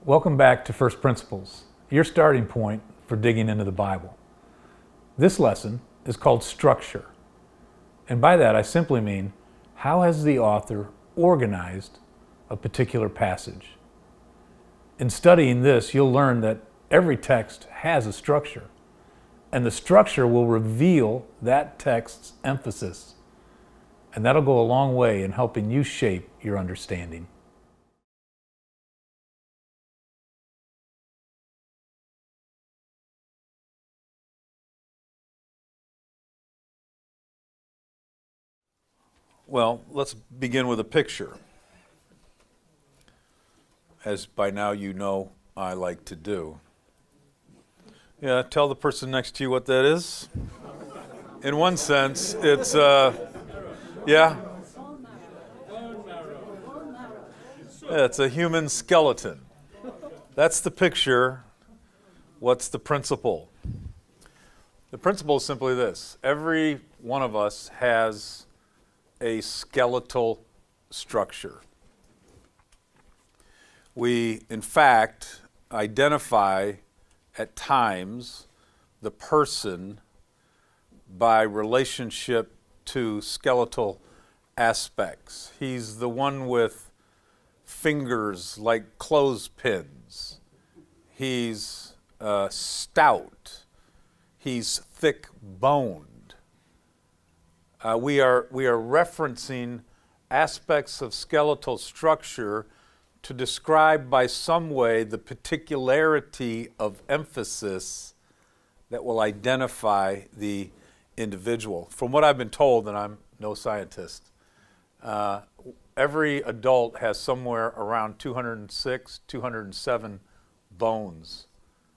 Welcome back to First Principles, your starting point for digging into the Bible. This lesson is called Structure. And by that I simply mean, how has the author organized a particular passage? In studying this, you'll learn that every text has a structure, and the structure will reveal that text's emphasis. And that'll go a long way in helping you shape your understanding. Well, let's begin with a picture. As by now you know I like to do. Yeah, tell the person next to you what that is. In one sense, it's, it's a human skeleton. That's the picture. What's the principle? The principle is simply this. Every one of us has a skeletal structure. We, in fact, identify at times the person by relationship to skeletal aspects. He's the one with fingers like clothespins. He's stout. He's thick-boned. We are referencing aspects of skeletal structure to describe by some way the particularity of emphasis that will identify the individual. From what I've been told, and I'm no scientist, every adult has somewhere around 206, 207 bones.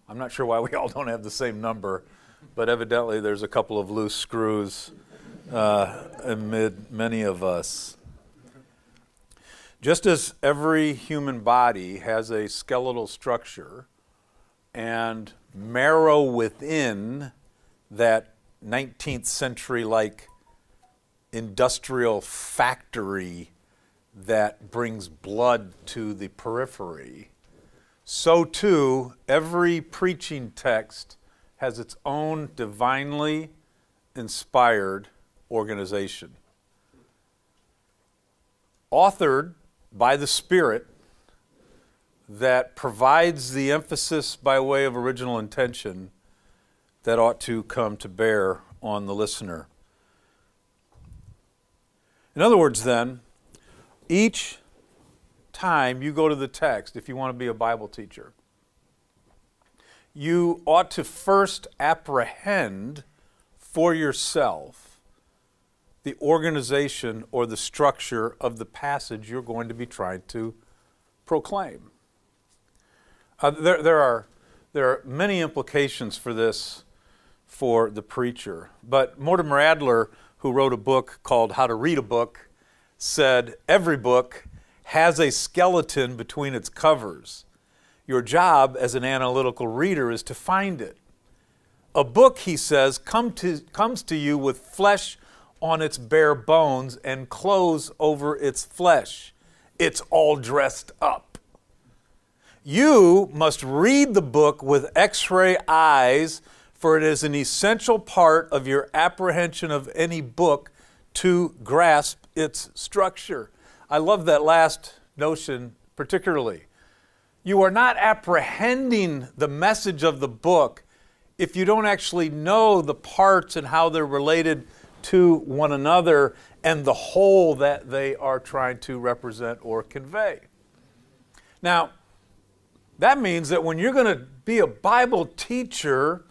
I'm not sure why we all don't have the same number, but evidently there's a couple of loose screws amid many of us. Just as every human body has a skeletal structure and marrow within that 19th century-like industrial factory that brings blood to the periphery, so too every preaching text has its own divinely inspired organization. Authored by the Spirit that provides the emphasis by way of original intention that ought to come to bear on the listener. In other words, then, each time you go to the text, if you want to be a Bible teacher, you ought to first apprehend for yourself the organization or the structure of the passage you're going to be trying to proclaim. There are many implications for this for the preacher, but Mortimer Adler, who wrote a book called How to Read a Book, said every book has a skeleton between its covers. Your job as an analytical reader is to find it. A book, he says, comes to you with flesh on its bare bones and clothes over its flesh. It's all dressed up. You must read the book with X-ray eyes, for it is an essential part of your apprehension of any book to grasp its structure. I love that last notion particularly. You are not apprehending the message of the book if you don't actually know the parts and how they're related to one another and the whole that they are trying to represent or convey. Now, that means that when you're going to be a Bible teacher,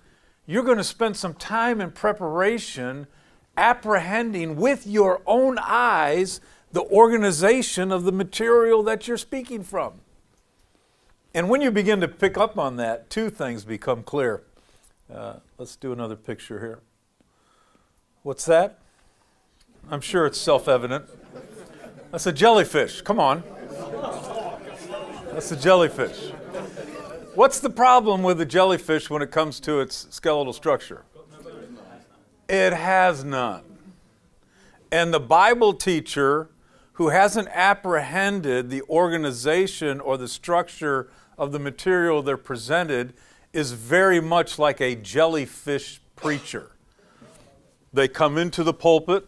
you're going to spend some time in preparation apprehending with your own eyes the organization of the material that you're speaking from. And when you begin to pick up on that, two things become clear. Let's do another picture here. What's that? I'm sure it's self-evident. That's a jellyfish. Come on. That's a jellyfish. What's the problem with a jellyfish when it comes to its skeletal structure? It has none. And the Bible teacher who hasn't apprehended the organization or the structure of the material they're presented is very much like a jellyfish preacher. They come into the pulpit,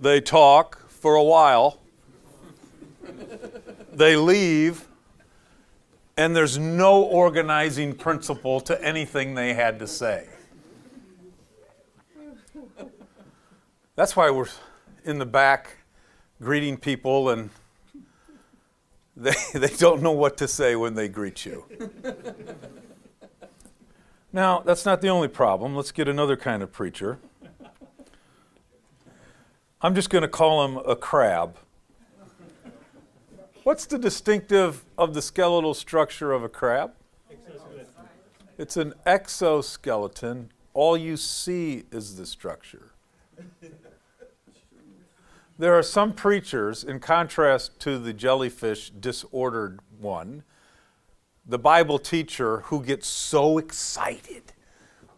they talk for a while, they leave, and there's no organizing principle to anything they had to say. That's why we're in the back greeting people and they don't know what to say when they greet you. Now, that's not the only problem. Let's get another kind of preacher. I'm just going to call him a crab. What's the distinctive of the skeletal structure of a crab? It's an exoskeleton. All you see is the structure. There are some preachers, in contrast to the jellyfish disordered one, the Bible teacher who gets so excited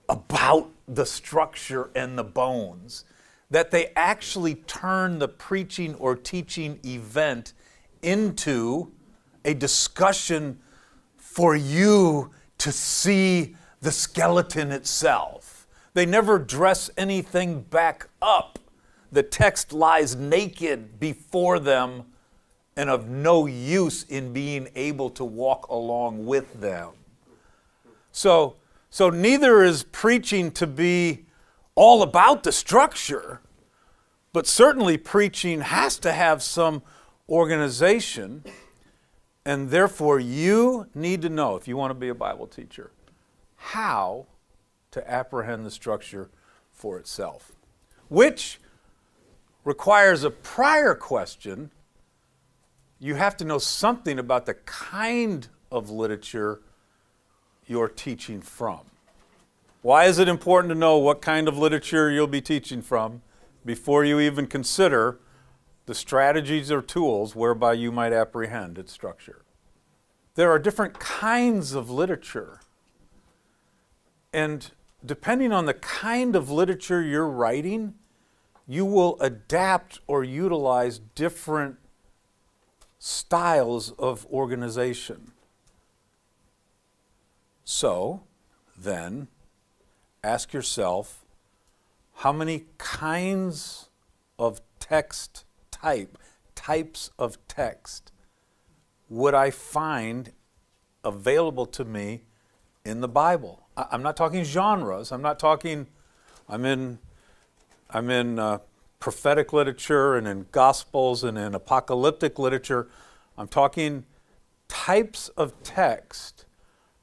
about the structure and the bones that they actually turn the preaching or teaching event into a discussion for you to see the skeleton itself. They never dress anything back up. The text lies naked before them and of no use in being able to walk along with them. So neither is preaching to be all about the structure, but certainly preaching has to have some organization, and therefore you need to know, if you want to be a Bible teacher, how to apprehend the structure for itself, which requires a prior question. You have to know something about the kind of literature you're teaching from. Why is it important to know what kind of literature you'll be teaching from before you even consider the strategies or tools whereby you might apprehend its structure? There are different kinds of literature, and depending on the kind of literature you're writing, you will adapt or utilize different styles of organization. So, then, ask yourself, how many kinds of types of text would I find available to me in the Bible? I'm not talking genres. I'm in prophetic literature and in Gospels and in apocalyptic literature. I'm talking types of text.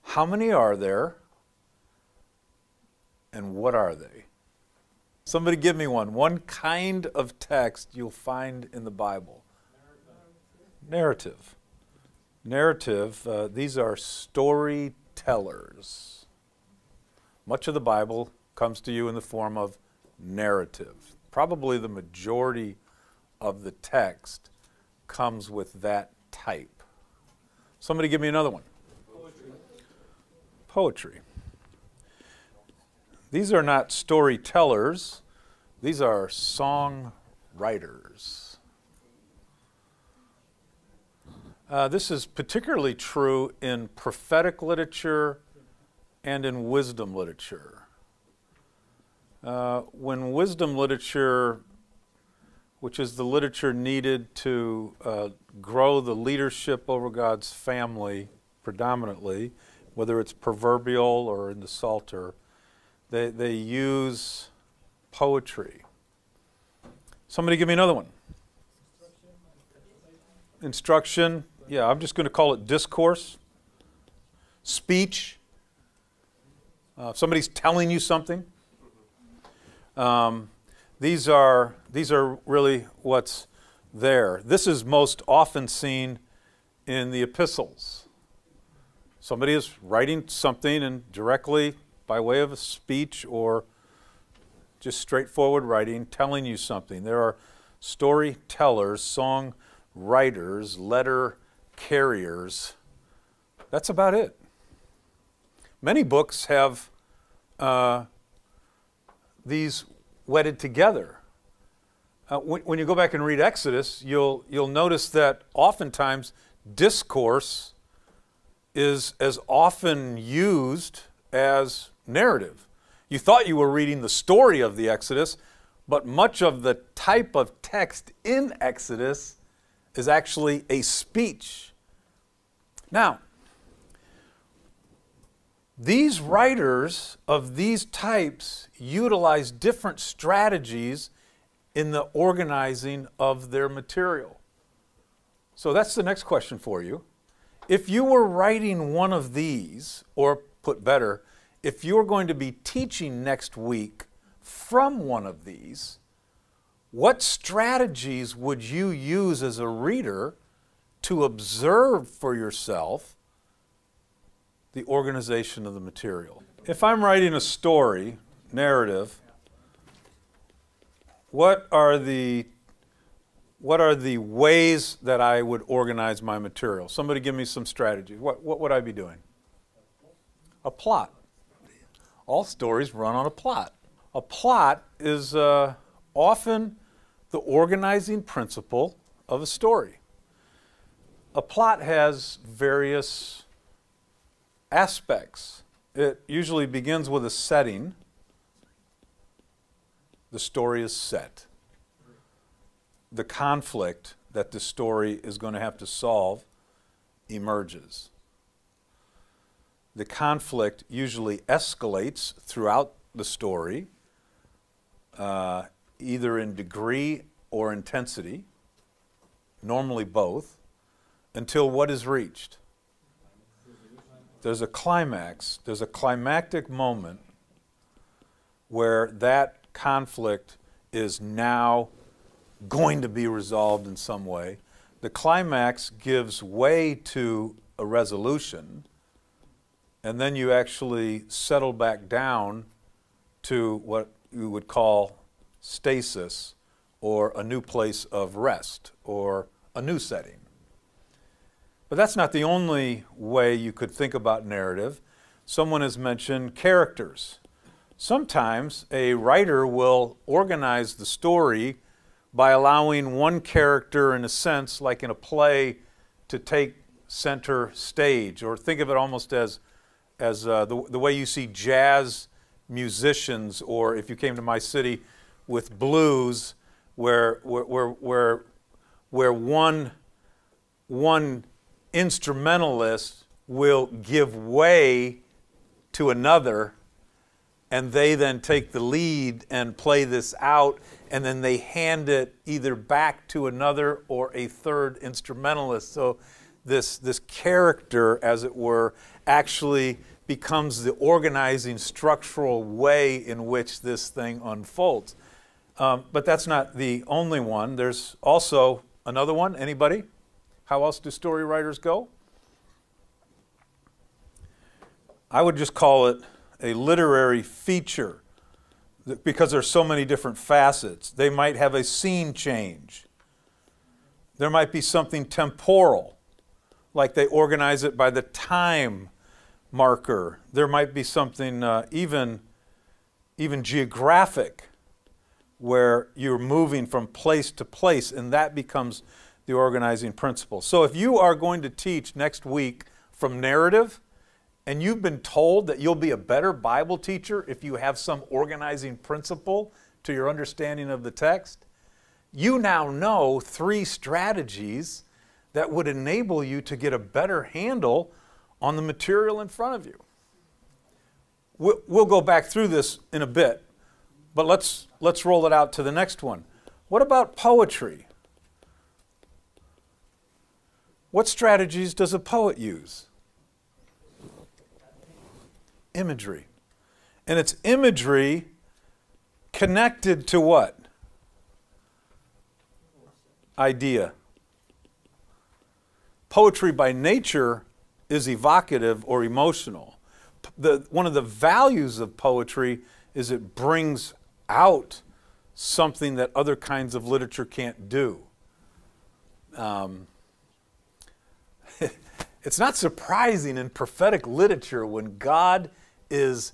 How many are there? And what are they? Somebody give me one. One kind of text you'll find in the Bible. Narrative. Narrative. These are storytellers. Much of the Bible comes to you in the form of narrative. Probably the majority of the text comes with that type. Somebody give me another one. Poetry. These are not storytellers. These are songwriters. This is particularly true in prophetic literature and in wisdom literature. When wisdom literature, which is the literature needed to grow the leadership over God's family predominantly, whether it's proverbial or in the Psalter, they use poetry. Somebody give me another one. Instruction. Yeah, I'm just going to call it discourse. Speech. Somebody's telling you something. These are really what's there. This is most often seen in the epistles. Somebody is writing something and directly by way of a speech or just straightforward writing, telling you something. There are storytellers, song writers, letter carriers. That's about it. Many books have these wedded together. When you go back and read Exodus, you'll notice that oftentimes discourse is as often used as narrative. You thought you were reading the story of the Exodus, but much of the type of text in Exodus is actually a speech. Now, these writers of these types utilize different strategies in the organizing of their material. So that's the next question for you. If you were writing one of these, or put better, if you were going to be teaching next week from one of these, what strategies would you use as a reader to observe for yourself the organization of the material? If I'm writing a story, narrative, what are the ways that I would organize my material? Somebody give me some strategies. What would I be doing? A plot. All stories run on a plot. A plot is often the organizing principle of a story. A plot has various aspects. It usually begins with a setting. The story is set. The conflict that the story is going to have to solve emerges. The conflict usually escalates throughout the story, either in degree or intensity, normally both, until what is reached? There's a climax, there's a climactic moment where that conflict is now going to be resolved in some way. The climax gives way to a resolution, and then you actually settle back down to what you would call stasis, or a new place of rest, or a new setting. But that's not the only way you could think about narrative. Someone has mentioned characters. Sometimes a writer will organize the story by allowing one character, in a sense, like in a play, to take center stage, or think of it almost as the way you see jazz musicians, or if you came to my city with blues, where one instrumentalist will give way to another, and they then take the lead and play this out, and then they hand it either back to another or a third instrumentalist. So this character, as it were, actually becomes the organizing structural way in which this thing unfolds. But that's not the only one. There's also another one. Anybody? How else do story writers go? I would just call it a literary feature, because there's so many different facets. They might have a scene change. There might be something temporal, like they organize it by the time marker. There might be something even geographic, where you're moving from place to place, and that becomes the organizing principle. So if you are going to teach next week from narrative, and you've been told that you'll be a better Bible teacher if you have some organizing principle to your understanding of the text, you now know 3 strategies that would enable you to get a better handle on the material in front of you. We'll go back through this in a bit, but let's roll it out to the next one. What about poetry? What strategies does a poet use? Imagery. And it's imagery connected to what? Idea. Poetry by nature is evocative or emotional. One of the values of poetry is it brings out something that other kinds of literature can't do. It's not surprising in prophetic literature when God is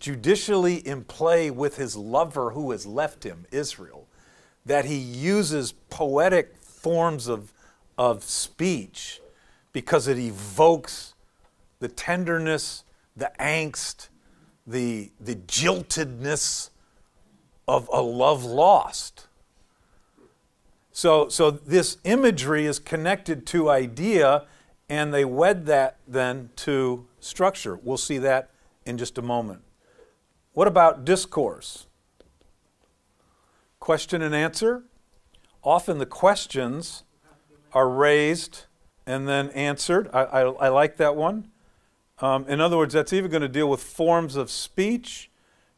judicially in play with his lover who has left him, Israel, that he uses poetic forms of speech because it evokes the tenderness, the angst, the jiltedness of a love lost. So this imagery is connected to idea, and they wed that then to structure. We'll see that in just a moment. What about discourse? Question and answer. Often the questions are raised and then answered. I like that one. In other words, that's even going to deal with forms of speech.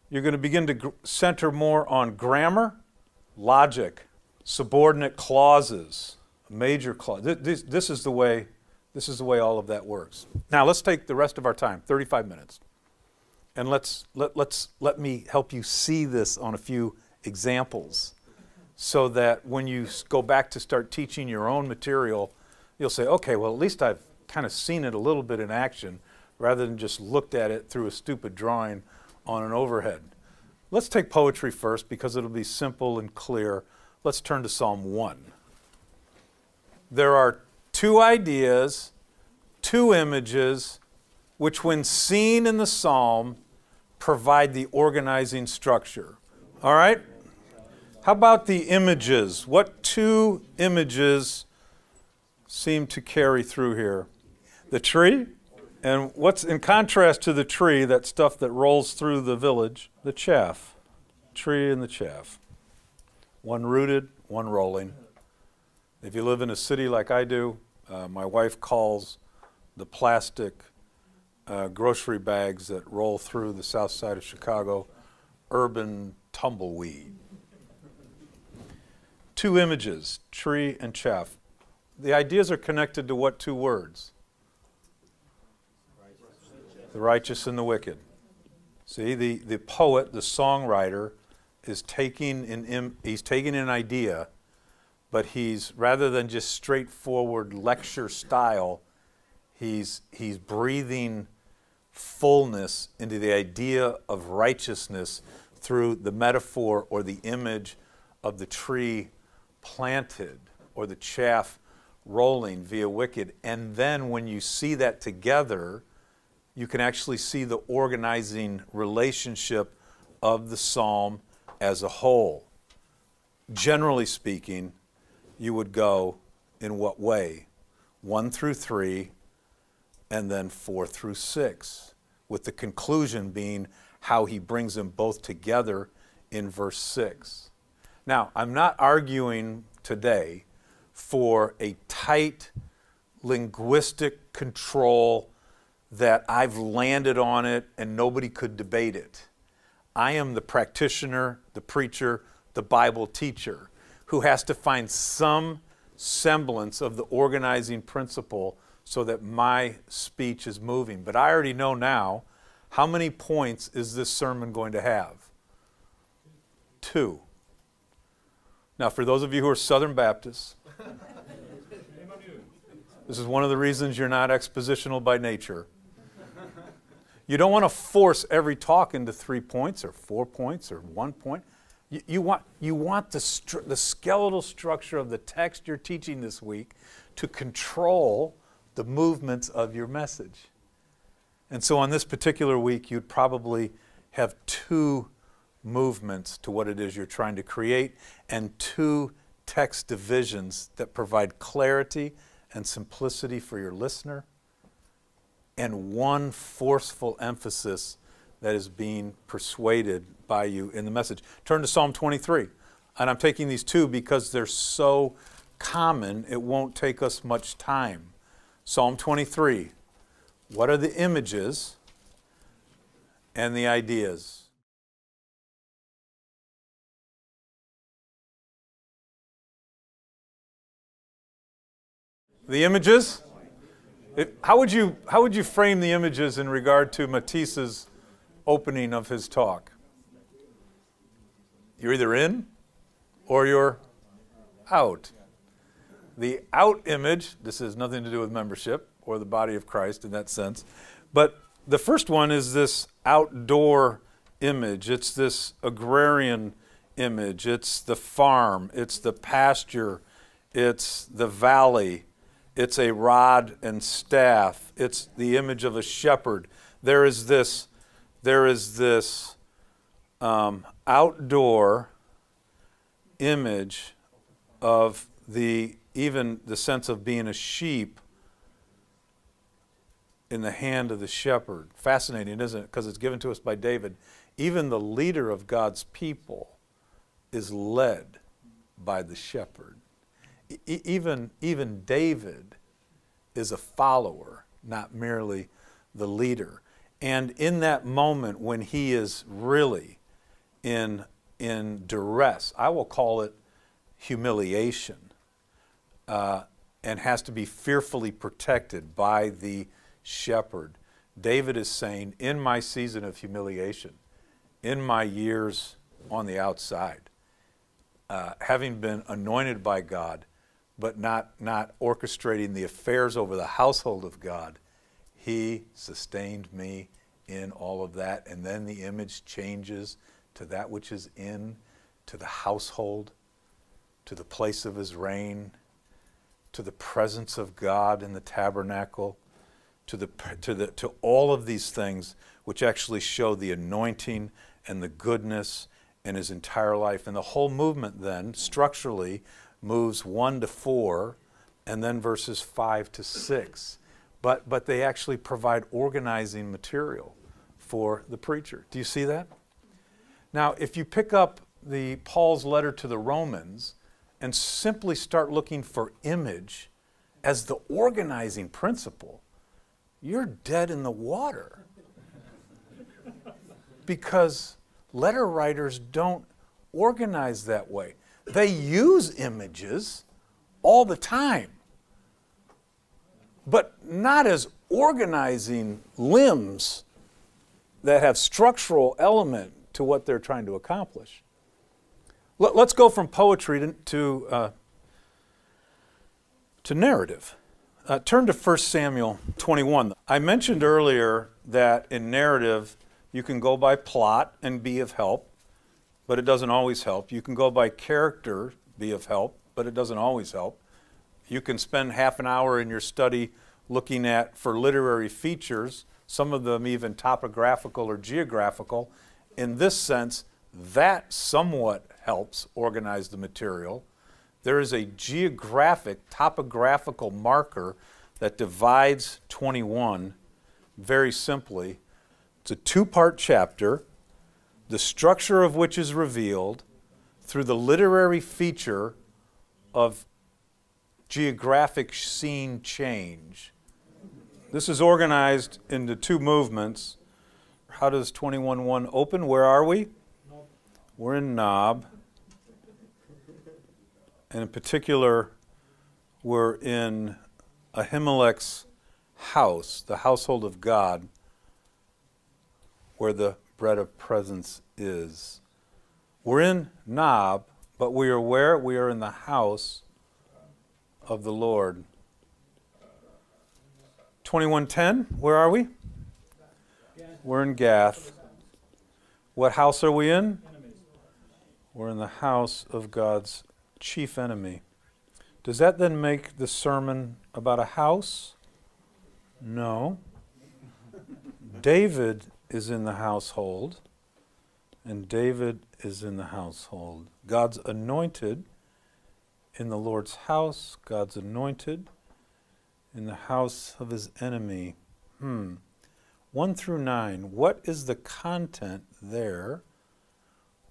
You're going to begin to center more on grammar, logic, subordinate clauses, major clause. This is the way all of that works. Now let's take the rest of our time, 35 minutes, and let me help you see this on a few examples, so that when you go back to start teaching your own material, you'll say, okay, well, at least I've kind of seen it a little bit in action, rather than just looked at it through a stupid drawing on an overhead. Let's take poetry first, because it'll be simple and clear. Let's turn to Psalm 1. There are two ideas, two images, which when seen in the psalm provide the organizing structure. All right? How about the images? What two images seem to carry through here? The tree, and what's in contrast to the tree, that stuff that rolls through the village? The chaff. Tree and the chaff. One rooted, one rolling. If you live in a city like I do, my wife calls the plastic grocery bags that roll through the south side of Chicago urban tumbleweed. Two images, tree and chaff. The ideas are connected to what two words? The righteous and the wicked. See, the poet, the songwriter, is taking an idea, but he's, rather than just straightforward lecture style, he's breathing fullness into the idea of righteousness through the metaphor or the image of the tree planted or the chaff rolling via wicked. And then when you see that together, you can actually see the organizing relationship of the psalm as a whole. Generally speaking, you would go in what way? 1 through 3, and then 4 through 6, with the conclusion being how he brings them both together in verse 6. Now, I'm not arguing today for a tight linguistic control that I've landed on it and nobody could debate it. I am the practitioner, the preacher, the Bible teacher who has to find some semblance of the organizing principle so that my speech is moving. But I already know now, how many points is this sermon going to have? 2. Now, for those of you who are Southern Baptists, this is one of the reasons you're not expositional by nature. You don't want to force every talk into 3 points or 4 points or 1 point. You want the skeletal structure of the text you're teaching this week to control the movements of your message. And so on this particular week, you'd probably have 2 movements to what it is you're trying to create, and 2 text divisions that provide clarity and simplicity for your listener, and 1 forceful emphasis that is being persuaded by you in the message. Turn to Psalm 23. And I'm taking these 2 because they're so common, it won't take us much time. Psalm 23. What are the images and the ideas? The images? How would you frame the images in regard to Matisse's opening of his talk? You're either in or you're out. The out image, this has nothing to do with membership or the body of Christ in that sense, but the first one is this outdoor image. It's this agrarian image. It's the farm. It's the pasture. It's the valley. It's a rod and staff. It's the image of a shepherd. There is this outdoor image of even the sense of being a sheep in the hand of the shepherd. Fascinating, isn't it? Because it's given to us by David. Even the leader of God's people is led by the shepherd. Even David is a follower, not merely the leader. And in that moment when he is really in duress, I will call it humiliation, and has to be fearfully protected by the shepherd. David is saying, in my season of humiliation, in my years on the outside, having been anointed by God, but not orchestrating the affairs over the household of God, he sustained me in all of that. And then the image changes to that which is in, to the household, to the place of his reign, to the presence of God in the tabernacle, to all of these things which actually show the anointing and the goodness in his entire life. And the whole movement then structurally moves 1 to 4 and then verses 5 to 6. But they actually provide organizing material for the preacher. Do you see that? Now, if you pick up Paul's letter to the Romans and simply start looking for image as the organizing principle, you're dead in the water. Because letter writers don't organize that way. They use images all the time, but not as organizing limbs that have structural element to what they're trying to accomplish. Let's go from poetry to narrative. Turn to 1 Samuel 21. I mentioned earlier that in narrative you can go by plot and be of help, but it doesn't always help. You can go by character, be of help, but it doesn't always help. You can spend half an hour in your study looking for literary features, some of them even topographical or geographical. In this sense, that somewhat helps organize the material. There is a geographic, topographical marker that divides 21 very simply. It's a 2-part chapter, the structure of which is revealed through the literary feature of geographic scene change. This is organized into 2 movements. How does 21:1 open? Where are we? We're in Nob. And in particular, we're in Ahimelech's house, the household of God, where the bread of presence is. We're in Nob, but we are where? We are in the house of the Lord. 21:10, where are we? We're in Gath. What house are we in? We're in the house of God's chief enemy. Does that then make the sermon about a house? No. David is in the household, and David is in the household. God's anointed in the Lord's house, God's anointed in the house of his enemy. 1 through 9, what is the content there?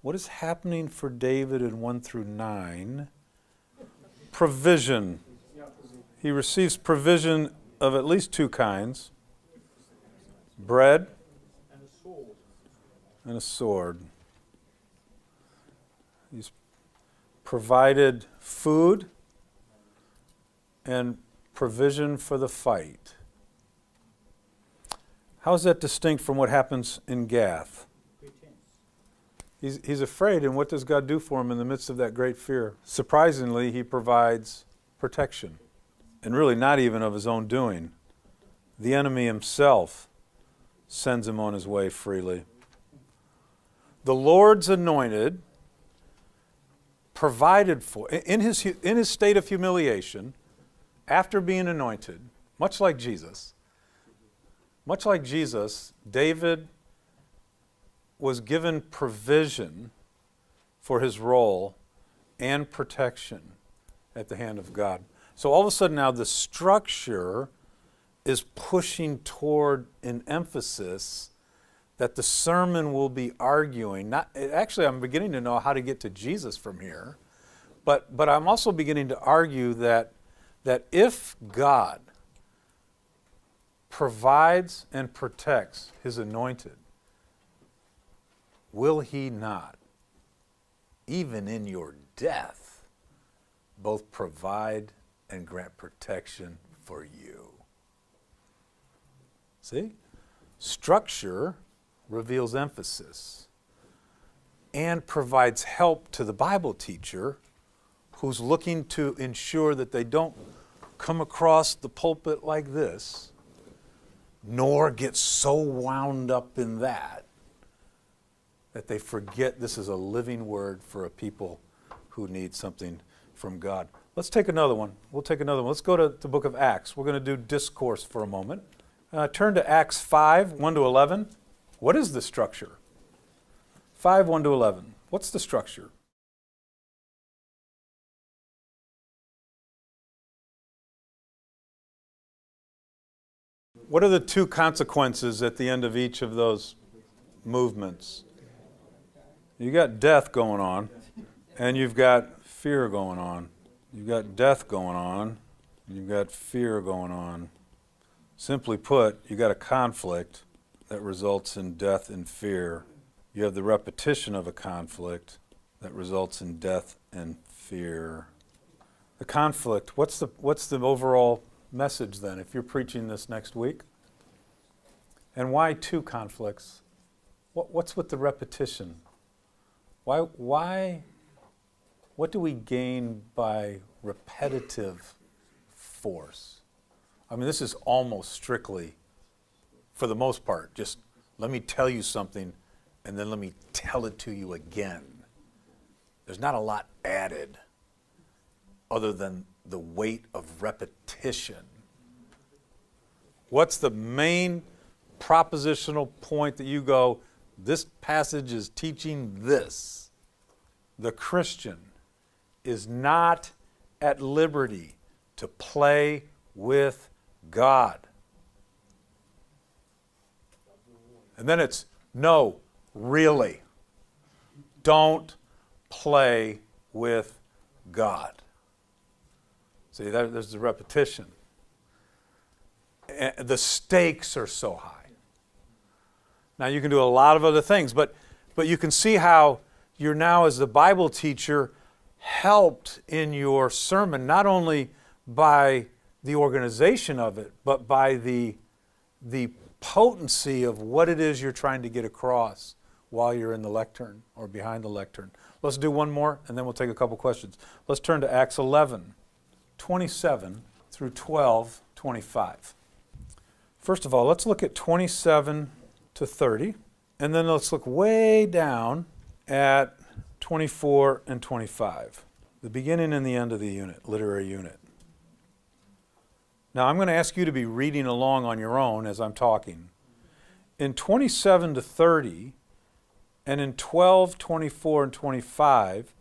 What is happening for David in 1 through 9? Provision. He receives provision of at least 2 kinds. Bread and a sword. He's provided food and provision for the fight. How is that distinct from what happens in Gath? He's afraid, and what does God do for him in the midst of that great fear? Surprisingly, he provides protection, and really not even of his own doing. The enemy himself sends him on his way freely. The Lord's anointed provided for, in his state of humiliation, after being anointed, much like Jesus, David was given provision for his role and protection at the hand of God. So all of a sudden now the structure is pushing toward an emphasis that the sermon will be arguing. Actually, I'm beginning to know how to get to Jesus from here, but I'm also beginning to argue that if God provides and protects his anointed, will he not, even in your death, both provide and grant protection for you? See? Structure reveals emphasis and provides help to the Bible teacher who's looking to ensure that they don't come across the pulpit like this, nor get so wound up in that they forget this is a living word for a people who need something from God. Let's take another one. We'll take another one. Let's go to the book of Acts. We're going to do discourse for a moment. Turn to Acts 5, 1 to 11. What is the structure? 5, 1 to 11. What's the structure? What are the two consequences at the end of each of those movements? You got death going on, and you've got fear going on. You've got death going on, and you've got fear going on. Simply put, you got a conflict that results in death and fear. You have the repetition of a conflict that results in death and fear. The conflict, what's the overall message then if you're preaching this next week? And why two conflicts? What's with the repetition? Why? What do we gain by repetitive force? I mean, this is almost strictly, for the most part, just let me tell you something and then let me tell it to you again. There's not a lot added other than the weight of repetition. What's the main propositional point that you go, this passage is teaching this? The Christian is not at liberty to play with God. And then it's, no, really, don't play with God. See, there's the repetition. And the stakes are so high. Now, you can do a lot of other things, but you can see how you're now, as the Bible teacher, helped in your sermon, not only by the organization of it, but by the potency of what it is you're trying to get across while you're in the lectern or behind the lectern. Let's do one more, and then we'll take a couple questions. Let's turn to Acts 11, 27 through 12, 25. First of all, let's look at 27 to 30, and then let's look way down at 24 and 25, the beginning and the end of the unit, literary unit. Now, I'm going to ask you to be reading along on your own as I'm talking. In 27 to 30, and in 12, 24, and 25,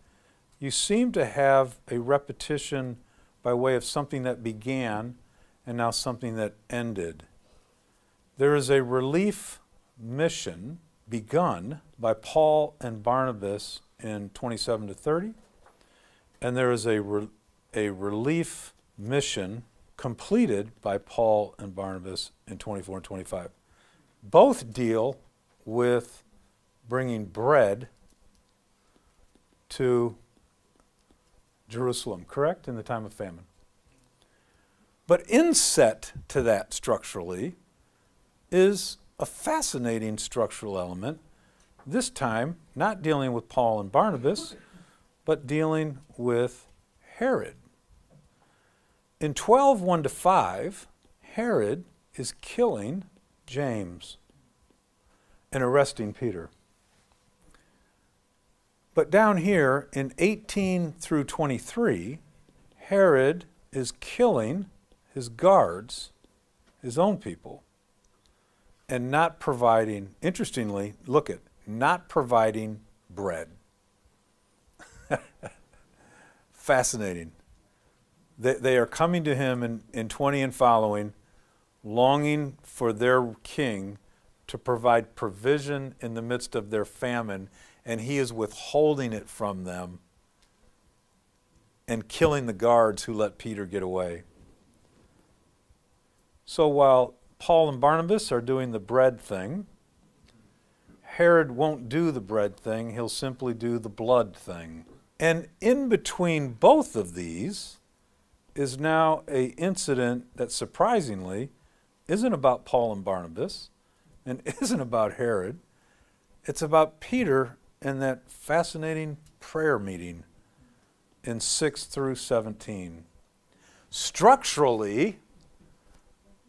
you seem to have a repetition by way of something that began and now something that ended. There is a relief mission begun by Paul and Barnabas in 27 to 30, and there is a relief mission completed by Paul and Barnabas in 24 and 25. Both deal with bringing bread to Jerusalem, correct, in the time of famine. But inset to that structurally is a fascinating structural element, this time not dealing with Paul and Barnabas, but dealing with Herod. In 12, 1 to 5, Herod is killing James and arresting Peter. But down here in 18 through 23, Herod is killing his guards, his own people, and not providing, interestingly, look at, not providing bread. Fascinating. They are coming to him in 20 and following, longing for their king to provide provision in the midst of their famine, and he is withholding it from them and killing the guards who let Peter get away. So while Paul and Barnabas are doing the bread thing, Herod won't do the bread thing, he'll simply do the blood thing. And in between both of these is now an incident that surprisingly isn't about Paul and Barnabas and isn't about Herod. It's about Peter and that fascinating prayer meeting in 6 through 17. Structurally,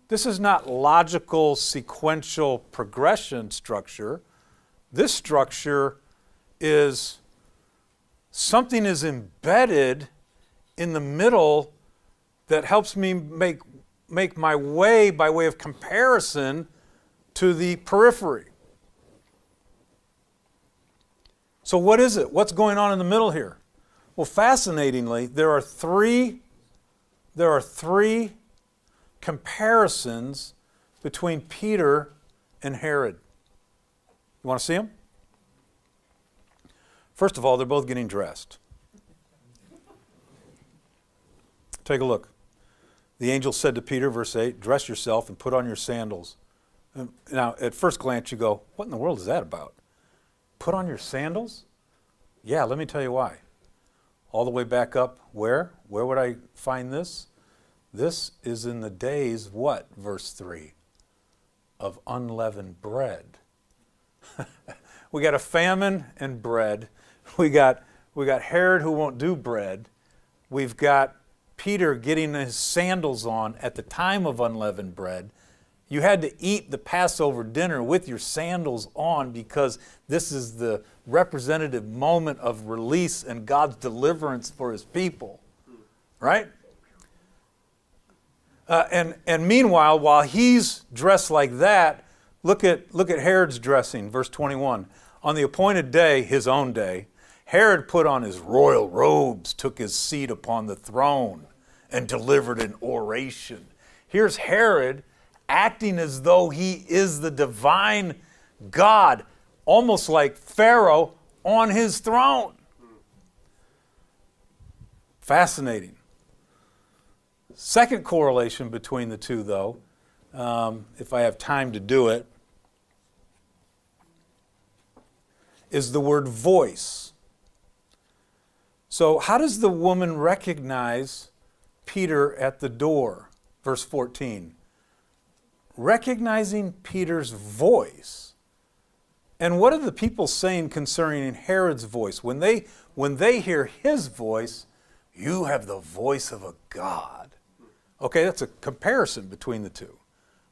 this is not logical, sequential progression structure. This structure is something is embedded in the middle that helps me make my way, by way of comparison, to the periphery. So what is it? What's going on in the middle here? Well, fascinatingly, there are three comparisons between Peter and Herod. You want to see them? First of all, they're both getting dressed. Take a look. The angel said to Peter, verse 8, "Dress yourself and put on your sandals." Now, at first glance, you go, what in the world is that about? Put on your sandals? Yeah, let me tell you why. All the way back up, where? Where would I find this? This is in the days, what? Verse 3, of unleavened bread. We got a famine and bread. We got Herod who won't do bread. We've got Peter getting his sandals on at the time of unleavened bread. You had to eat the Passover dinner with your sandals on because this is the representative moment of release and God's deliverance for his people. Right? And meanwhile, while he's dressed like that, look at Herod's dressing, verse 21. On the appointed day, his own day, Herod put on his royal robes, took his seat upon the throne, and delivered an oration. Here's Herod acting as though he is the divine God, almost like Pharaoh on his throne. Fascinating. Second correlation between the two, though, if I have time to do it, is the word voice. So how does the woman recognize Peter at the door? Verse 14. Recognizing Peter's voice. And what are the people saying concerning Herod's voice? When they hear his voice, you have the voice of a god. Okay, that's a comparison between the two.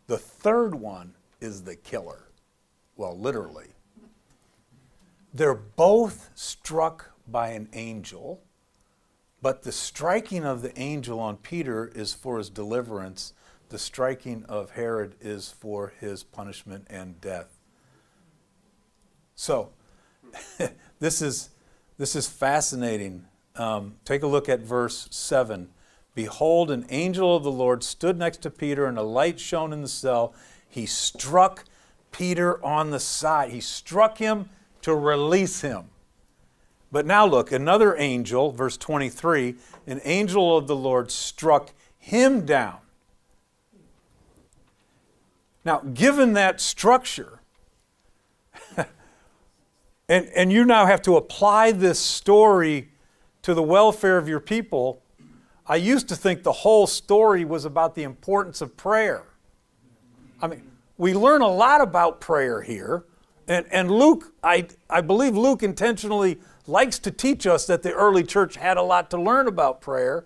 The third one is the killer. Well, literally. They're both struck by an angel, but the striking of the angel on Peter is for his deliverance. The striking of Herod is for his punishment and death. So, this is fascinating. Take a look at verse 7. Behold, an angel of the Lord stood next to Peter, and a light shone in the cell. He struck Peter on the side. He struck him to release him. But now look, another angel, verse 23, an angel of the Lord struck him down. Now, given that structure, and you now have to apply this story to the welfare of your people, I used to think the whole story was about the importance of prayer. I mean, we learn a lot about prayer here, and Luke, I believe Luke intentionally likes to teach us that the early church had a lot to learn about prayer,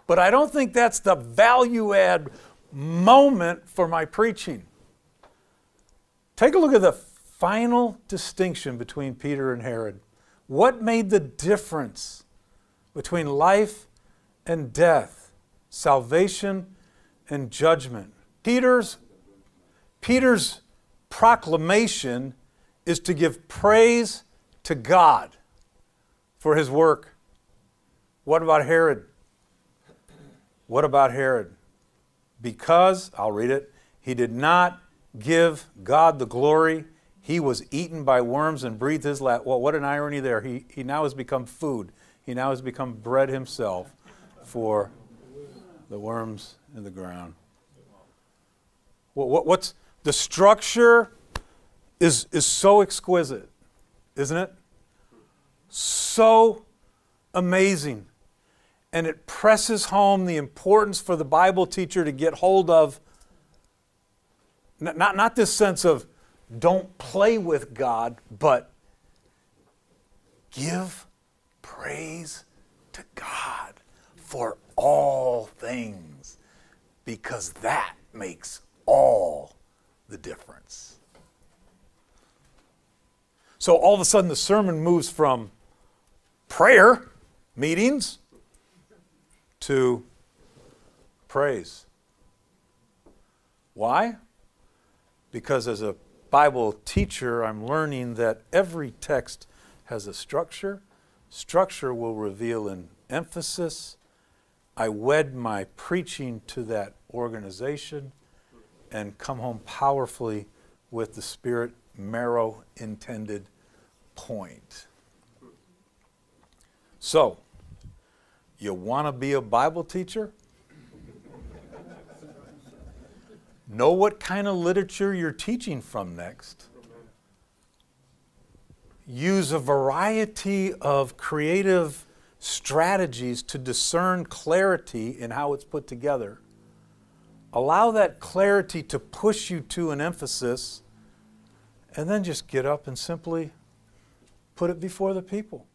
but I don't think that's the value add moment for my preaching. Take a look at the final distinction between Peter and Herod. What made the difference between life and death, salvation and judgment? Peter's proclamation is to give praise to God for his work. What about Herod? What about Herod? Because, I'll read it, he did not give God the glory, he was eaten by worms and breathed his last. Well, what an irony there. He now has become food. He now has become bread himself for the worms in the ground. What's the structure is so exquisite, isn't it? So amazing. And it presses home the importance for the Bible teacher to get hold of not this sense of don't play with God, but give praise to God for all things, because that makes all the difference. So all of a sudden the sermon moves from prayer meetings to praise. Why? Because as a Bible teacher, I'm learning that every text has a structure. Structure will reveal an emphasis. I wed my preaching to that organization and come home powerfully with the Spirit marrow intended point. So, you want to be a Bible teacher? Know what kind of literature you're teaching from next. Use a variety of creative strategies to discern clarity in how it's put together. Allow that clarity to push you to an emphasis, and then just get up and simply put it before the people.